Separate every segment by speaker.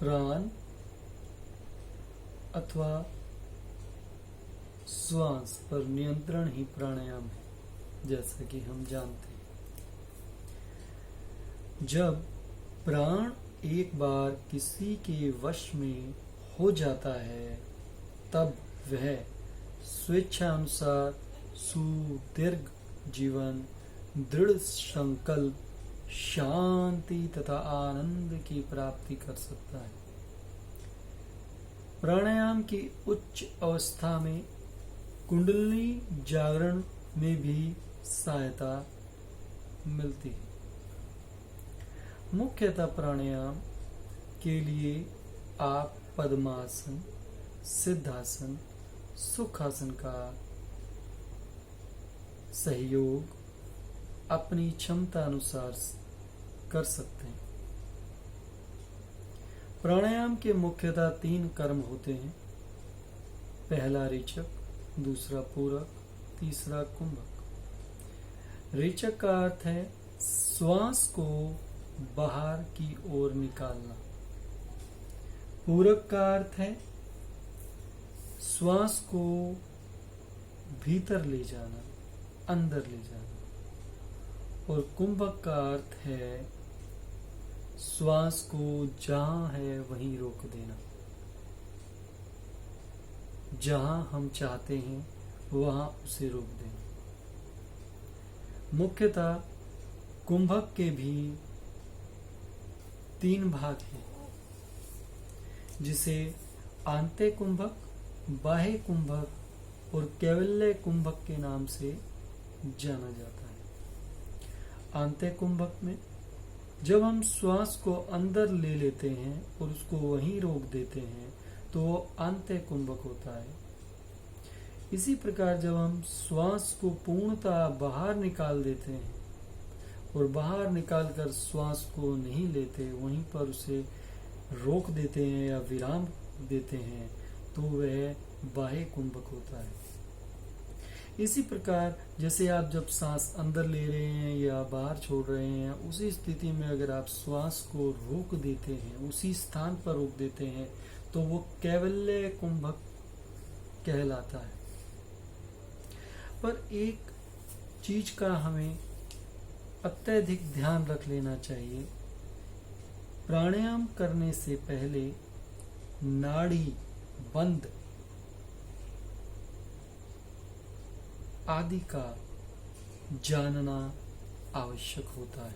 Speaker 1: प्राण अथवा श्वास पर नियंत्रण ही प्राणायाम है, जैसा कि हम जानते हैं। जब प्राण एक बार किसी के वश में हो जाता है, तब वह स्वेच्छानुसार सुदीर्घ जीवन, दृढ़ संकल्प, शांति तथा आनंद की प्राप्ति कर सकता है। प्राणायाम की उच्च अवस्था में कुंडलिनी जागरण में भी सहायता मिलती है। मुख्यतः प्राणायाम के लिए आप पद्मासन, सिद्धासन, सुखासन का सहयोग अपनी क्षमता अनुसार कर सकते हैं। प्राणायाम के मुख्यतः 3 कर्म होते हैं। पहला रेचक, दूसरा पूरक, तीसरा कुंभक। रेचक का अर्थ है श्वास को बाहर की ओर निकालना। पूरक का अर्थ है श्वास को भीतर ले जाना, अंदर ले जाना। और कुंभक का अर्थ है श्वास को जहां है वहीं रोक देना। जहां हम चाहते हैं वहां उसे रोक देना। मुख्यतः कुंभक के भी 3 भाग हैं, जिसे आंते कुंभक, बाह्य कुंभक और कैवल्य कुंभक के नाम से जाना जाता है। आंते कुंभक में जब हम श्वास को अंदर ले लेते हैं और उसको वहीं रोक देते हैं तो वो आंते कुंभक होता है। इसी प्रकार जब हम श्वास को पूर्णतः बाहर निकाल देते हैं और बाहर निकालकर श्वास को नहीं लेते, वहीं पर उसे रोक देते हैं या विराम देते हैं, तो वह बाह्य कुंभक होता है। इसी प्रकार जैसे आप जब सांस अंदर ले रहे हैं या बाहर छोड़ रहे हैं, उसी स्थिति में अगर आप श्वास को रोक देते हैं, उसी स्थान पर रोक देते हैं, तो वो कैवल्य कुंभक कहलाता है। पर एक चीज का हमें अत्यधिक ध्यान रख लेना चाहिए। प्राणायाम करने से पहले नाड़ी बंद आदि का जानना आवश्यक होता है।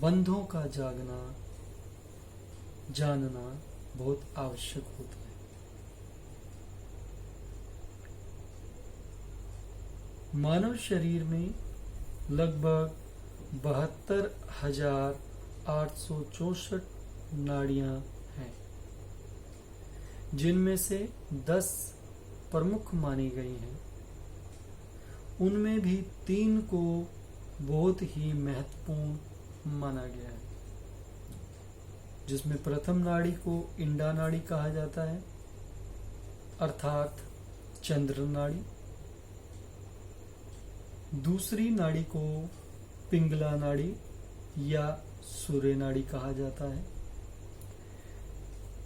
Speaker 1: बंधों का जानना बहुत आवश्यक होता है। मानव शरीर में लगभग 72,864 नाड़ियां हैं, जिनमें से 10 प्रमुख मानी गई हैं। उनमें भी 3 को बहुत ही महत्वपूर्ण माना गया है, जिसमें प्रथम नाड़ी को इंडा नाड़ी कहा जाता है, अर्थात चंद्र नाड़ी। दूसरी नाड़ी को पिंगला नाड़ी या सूर्य नाड़ी कहा जाता है।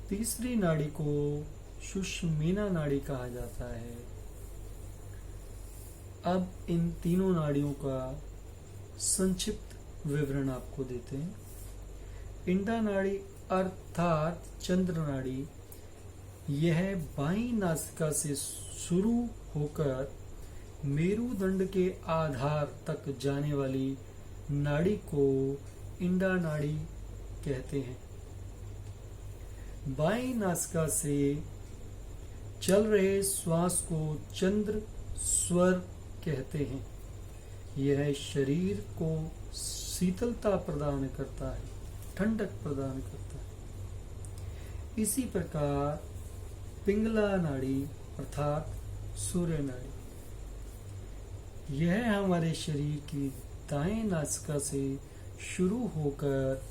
Speaker 1: तीसरी नाड़ी को सुषुम्ना नाड़ी कहा जाता है। अब इन तीनों नाड़ियों का संक्षिप्त विवरण आपको देते हैं। इंडा नाड़ी अर्थात चंद्र नाड़ी, यह बाईं नासिका से शुरू होकर मेरुदंड के आधार तक जाने वाली नाड़ी को इंडा नाड़ी कहते हैं। बाईं नासिका से चल रहे श्वास को चंद्र स्वर कहते हैं। यह शरीर को शीतलता प्रदान करता है, ठंडक प्रदान करता है। इसी प्रकार पिंगला नाड़ी अर्थात सूर्य नाड़ी, यह हमारे शरीर की दाएं नासिका से शुरू होकर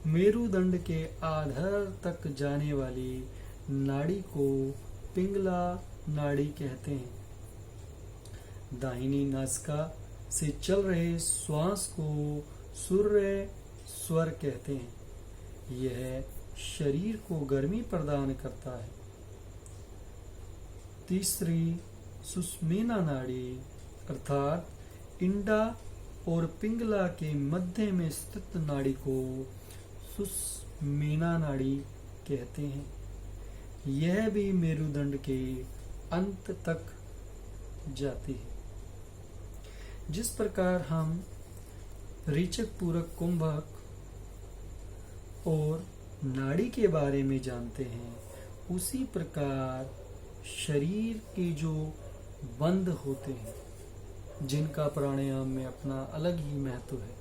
Speaker 1: मेरुदंड के आधार तक जाने वाली नाड़ी को पिंगला नाड़ी कहते हैं। दाहिनी नासिका से चल रहे श्वास को सूर्य स्वर कहते हैं। यह शरीर को गर्मी प्रदान करता है। तीसरी सुषुम्ना नाड़ी अर्थात इंडा और पिंगला के मध्य में स्थित नाड़ी को सुषुम्ना नाड़ी कहते हैं। यह भी मेरुदंड के अंत तक जाती है। जिस प्रकार हम रेचक पूरक कुंभक और नाड़ी के बारे में जानते हैं, उसी प्रकार शरीर के जो बंध होते हैं, जिनका प्राणायाम में अपना अलग ही महत्व है,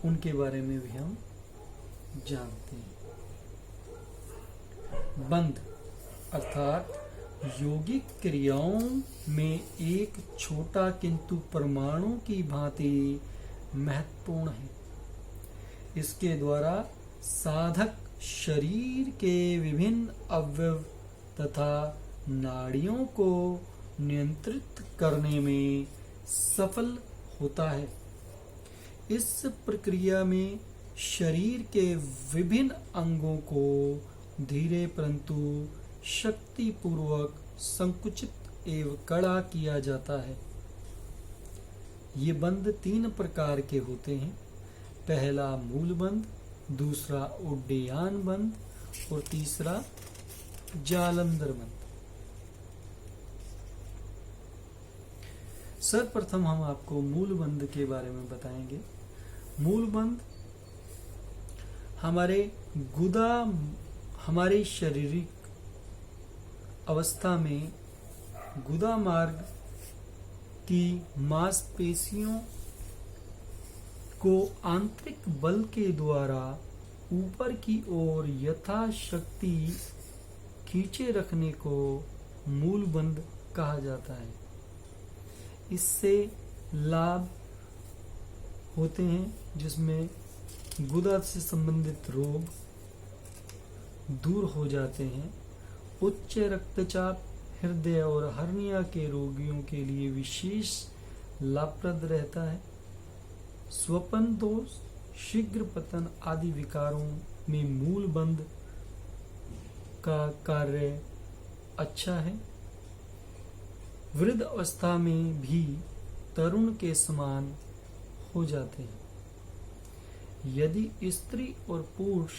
Speaker 1: उनके बारे में भी हम जानते हैं। बंध अर्थात योगिक क्रियाओं में एक छोटा किंतु परमाणु की भांति महत्वपूर्ण है। इसके द्वारा साधक शरीर के विभिन्न अवयव तथा नाड़ियों को नियंत्रित करने में सफल होता है। इस प्रक्रिया में शरीर के विभिन्न अंगों को धीरे परंतु शक्तिपूर्वक संकुचित एवं कड़ा किया जाता है। ये बंध 3 प्रकार के होते हैं। पहला मूल बंध, दूसरा उड्डयन बंध और तीसरा जालंधर बंध। सर्वप्रथम हम आपको मूल बंध के बारे में बताएंगे। मूल बंध हमारे शारीरिक अवस्था में गुदा मार्ग की मांसपेशियों को आंतरिक बल के द्वारा ऊपर की ओर यथाशक्ति खींचे रखने को मूल बंध कहा जाता है। इससे लाभ होते हैं, जिसमें गुदा से संबंधित रोग दूर हो जाते हैं। उच्च रक्तचाप, हृदय और हर्निया के रोगियों के लिए विशेष लाभप्रद रहता है। स्वपन दोष, शीघ्र पतन आदि विकारों में मूल बंध का कार्य अच्छा है। वृद्ध अवस्था में भी तरुण के समान हो जाते हैं। यदि स्त्री और पुरुष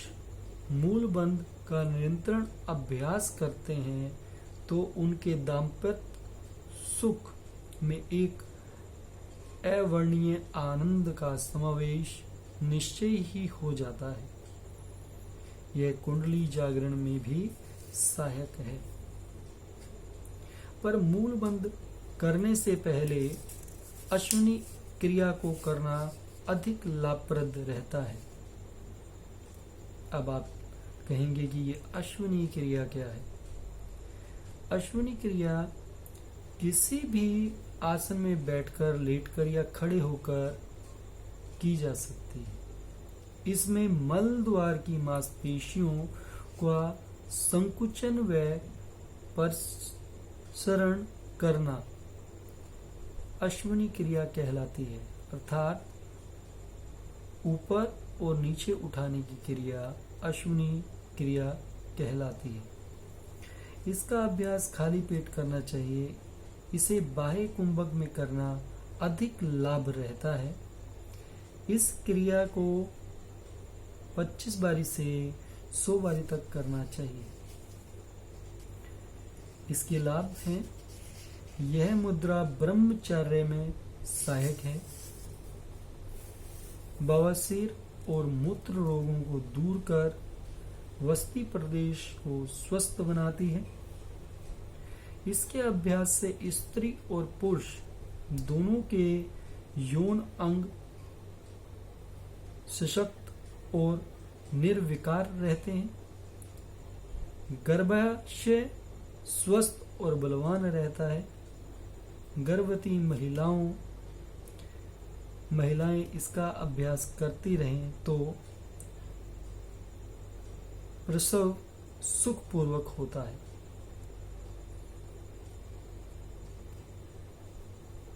Speaker 1: मूल बंध का निरंतर अभ्यास करते हैं तो उनके दाम्पत्य सुख में एक अवर्णनीय आनंद का समावेश निश्चय ही हो जाता है। यह कुंडली जागरण में भी सहायक है। पर मूल बंध करने से पहले अश्विनी क्रिया को करना अधिक लाभप्रद रहता है। अब आप कहेंगे कि ये अश्विनी क्रिया क्या है? अश्विनी क्रिया किसी भी आसन में बैठकर, लेटकर या खड़े होकर की जा सकती है। इसमें मल द्वार की मांसपेशियों का संकुचन व प्रसरण करना अश्विनी क्रिया कहलाती है। अर्थात ऊपर और नीचे उठाने की क्रिया अश्विनी क्रिया कहलाती है। इसका अभ्यास खाली पेट करना चाहिए। इसे बाह्य कुंभक में करना अधिक लाभ रहता है। इस क्रिया को 25 बारी से 100 बारी तक करना चाहिए। इसके लाभ हैं, यह मुद्रा ब्रह्मचर्य में सहायक है। बवासीर और मूत्र रोगों को दूर कर वस्ती प्रदेश को स्वस्थ बनाती है। इसके अभ्यास से स्त्री और पुरुष दोनों के यौन अंग सशक्त और निर्विकार रहते हैं। गर्भाशय स्वस्थ और बलवान रहता है। गर्भवती महिलाएं इसका अभ्यास करती रहें तो प्रसव सुखपूर्वक होता है।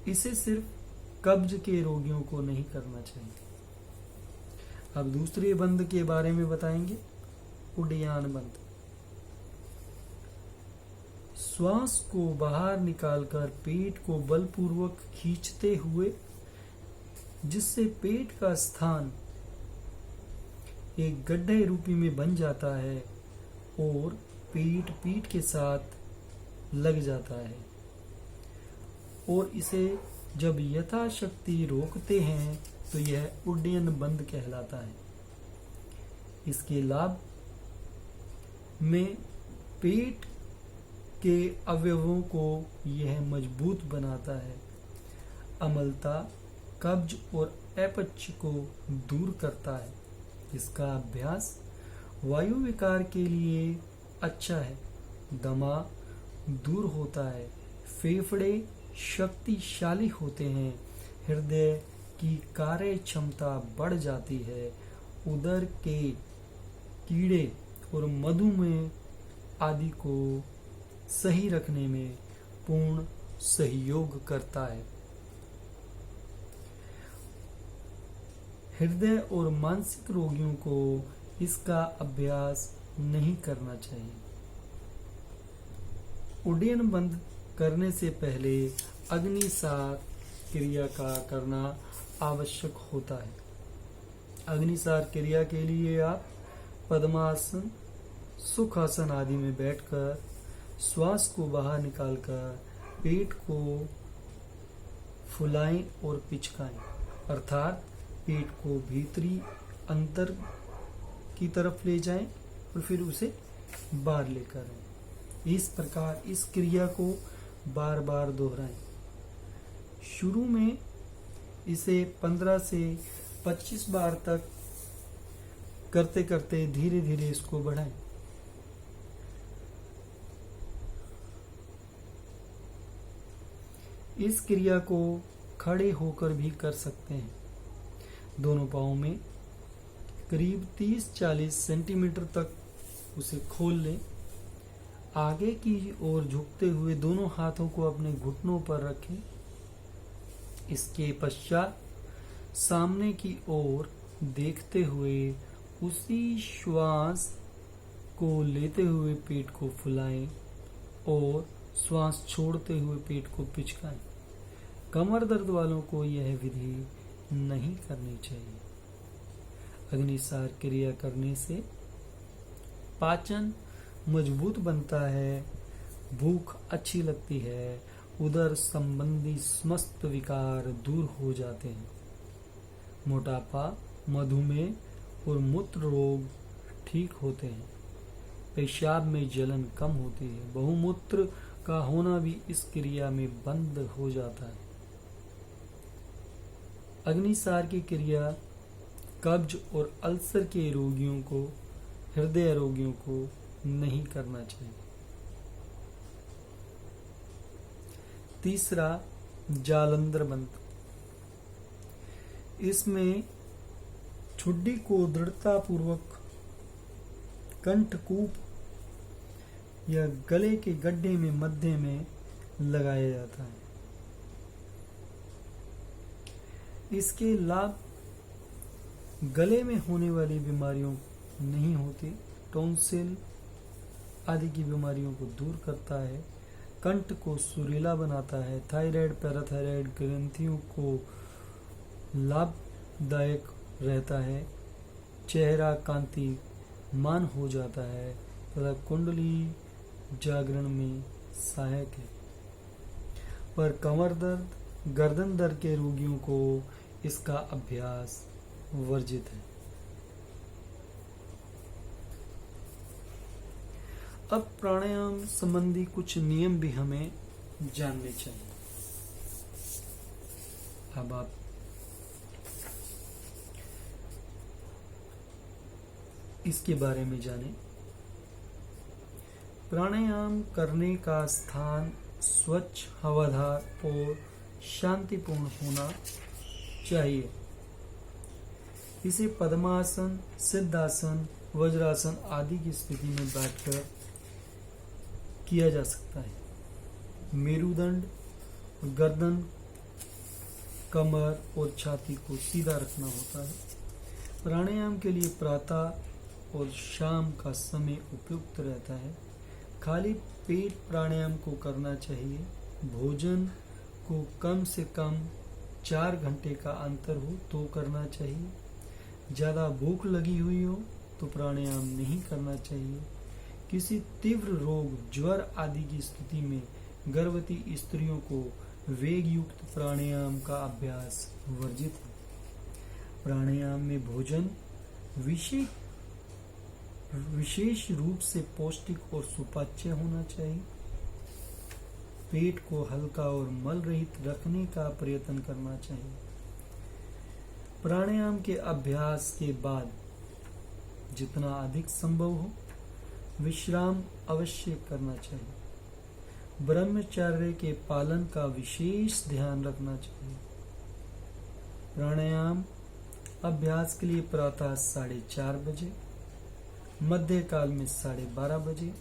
Speaker 1: इसे सिर्फ कब्ज के रोगियों को नहीं करना चाहिए। अब दूसरे बंद के बारे में बताएंगे, उड्डयन बंद। श्वास को बाहर निकालकर पेट को बलपूर्वक खींचते हुए, जिससे पेट का स्थान एक गड्ढे रूपी में बन जाता है और पेट पीठ के साथ लग जाता है, और इसे जब यथाशक्ति रोकते हैं तो यह उड्डयन बंद कहलाता है। इसके लाभ में पेट के अवयवों को यह मजबूत बनाता है, अम्लता, कब्ज और अपच को दूर करता है। इसका अभ्यास वायु विकार के लिए अच्छा है, दमा दूर होता है, फेफड़े शक्तिशाली होते हैं, हृदय की कार्य क्षमता बढ़ जाती है, उदर के कीड़े और मधुमेह आदि को सही रखने में पूर्ण सहयोग करता है। हृदय और मानसिक रोगियों को इसका अभ्यास नहीं करना चाहिए। उड्डयन बंद करने से पहले अग्निसार क्रिया का करना आवश्यक होता है। अग्निसार क्रिया के लिए आप पद्मासन, सुखासन आदि में बैठकर श्वास को बाहर निकालकर पेट को फुलाएं और पिचकाएं, अर्थात पेट को भीतरी अंतर की तरफ ले जाएं और फिर उसे बाहर लेकर आएं। इस प्रकार इस क्रिया को बार बार दोहराएं। शुरू में इसे 15 से 25 बार तक करते करते धीरे धीरे इसको बढ़ाएं। इस क्रिया को खड़े होकर भी कर सकते हैं। दोनों पांवों में करीब 30-40 सेंटीमीटर तक उसे खोल लें। आगे की ओर झुकते हुए दोनों हाथों को अपने घुटनों पर रखें। इसके पश्चात सामने की ओर देखते हुए उसी श्वास को लेते हुए पेट को फुलाएं और श्वास छोड़ते हुए पेट को पिचकाएं। कमर दर्द वालों को यह विधि नहीं करनी चाहिए। अग्निसार क्रिया करने से पाचन मजबूत बनता है, भूख अच्छी लगती है, उदर संबंधी समस्त विकार दूर हो जाते हैं। मोटापा, मधुमेह और मूत्र रोग ठीक होते हैं। पेशाब में जलन कम होती है। बहुमूत्र का होना भी इस क्रिया में बंद हो जाता है। अग्निसार की क्रिया कब्ज और अल्सर के रोगियों को, हृदय रोगियों को नहीं करना चाहिए। तीसरा, जालंधर बंद। इसमें ठुड्डी को दृढ़ता पूर्वक कंठकूप या गले के गड्ढे में मध्य में लगाया जाता है। इसके लाभ गले में होने वाली बीमारियों नहीं होती, टॉन्सिल आदि की बीमारियों को दूर करता है, कंठ को सुरीला बनाता है, थायराइड, पैराथायराइड ग्रंथियों को लाभदायक रहता है, चेहरा कांतिमान हो जाता है तथा कुंडली जागरण में सहायक है। पर कमर दर्द, गर्दन दर्द के रोगियों को इसका अभ्यास वर्जित है। अब प्राणायाम संबंधी कुछ नियम भी हमें जानने चाहिए। अब आप इसके बारे में जानें। प्राणायाम करने का स्थान स्वच्छ, हवादार और शांतिपूर्ण होना चाहिए। इसे पद्मासन, सिद्धासन, वज्रासन आदि की स्थिति में बैठकर किया जा सकता है। मेरुदंड, गर्दन कमर और छाती को सीधा रखना होता है। प्राणायाम के लिए प्रातः और शाम का समय उपयुक्त रहता है। खाली पेट प्राणायाम को करना चाहिए। भोजन को कम से कम 4 घंटे का अंतर हो तो करना चाहिए। ज़्यादा भूख लगी हुई हो तो प्राणायाम नहीं करना चाहिए। किसी तीव्र रोग, ज्वर आदि की स्थिति में गर्भवती स्त्रियों को वेग युक्त प्राणायाम का अभ्यास वर्जित है। प्राणायाम में भोजन विशेष रूप से पौष्टिक और सुपाच्य होना चाहिए। पेट को हल्का और मल रहित रखने का प्रयत्न करना चाहिए। प्राणायाम के अभ्यास के बाद जितना अधिक संभव हो विश्राम अवश्य करना चाहिए। ब्रह्मचर्य के पालन का विशेष ध्यान रखना चाहिए। प्राणायाम अभ्यास के लिए प्रातः 4:30 बजे, मध्य काल में 12:30 बजे,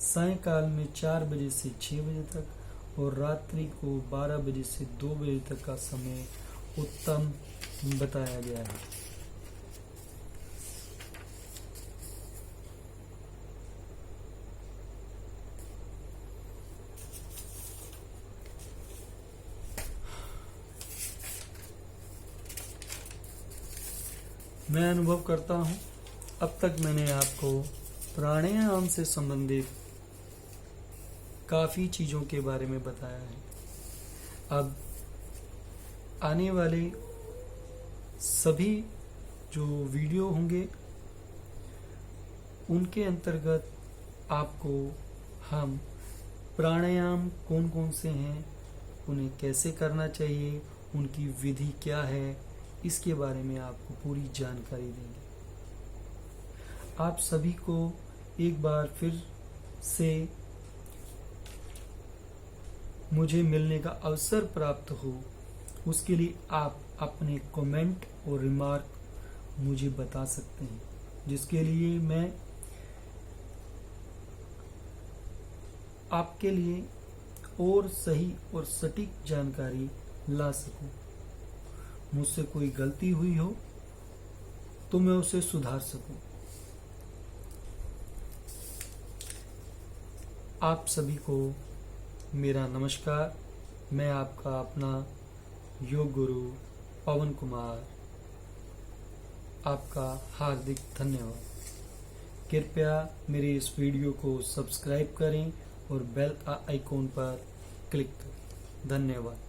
Speaker 1: सायकाल में 4 बजे से 6 बजे तक और रात्रि को 12 बजे से 2 बजे तक का समय उत्तम बताया गया है। मैं अनुभव करता हूँ अब तक मैंने आपको प्राणायाम से संबंधित काफ़ी चीज़ों के बारे में बताया है। अब आने वाले सभी जो वीडियो होंगे उनके अंतर्गत आपको हम प्राणायाम कौन कौन से हैं, उन्हें कैसे करना चाहिए, उनकी विधि क्या है, इसके बारे में आपको पूरी जानकारी देंगे। आप सभी को एक बार फिर से मुझे मिलने का अवसर प्राप्त हो, उसके लिए आप अपने कमेंट और रिमार्क मुझे बता सकते हैं, जिसके लिए मैं आपके लिए और सही और सटीक जानकारी ला सकूं। मुझसे कोई गलती हुई हो तो मैं उसे सुधार सकूं। आप सभी को मेरा नमस्कार। मैं आपका अपना योग गुरु पवन कुमार आपका हार्दिक धन्यवाद। कृपया मेरे इस वीडियो को सब्सक्राइब करें और बेल आइकॉन पर क्लिक करें। धन्यवाद।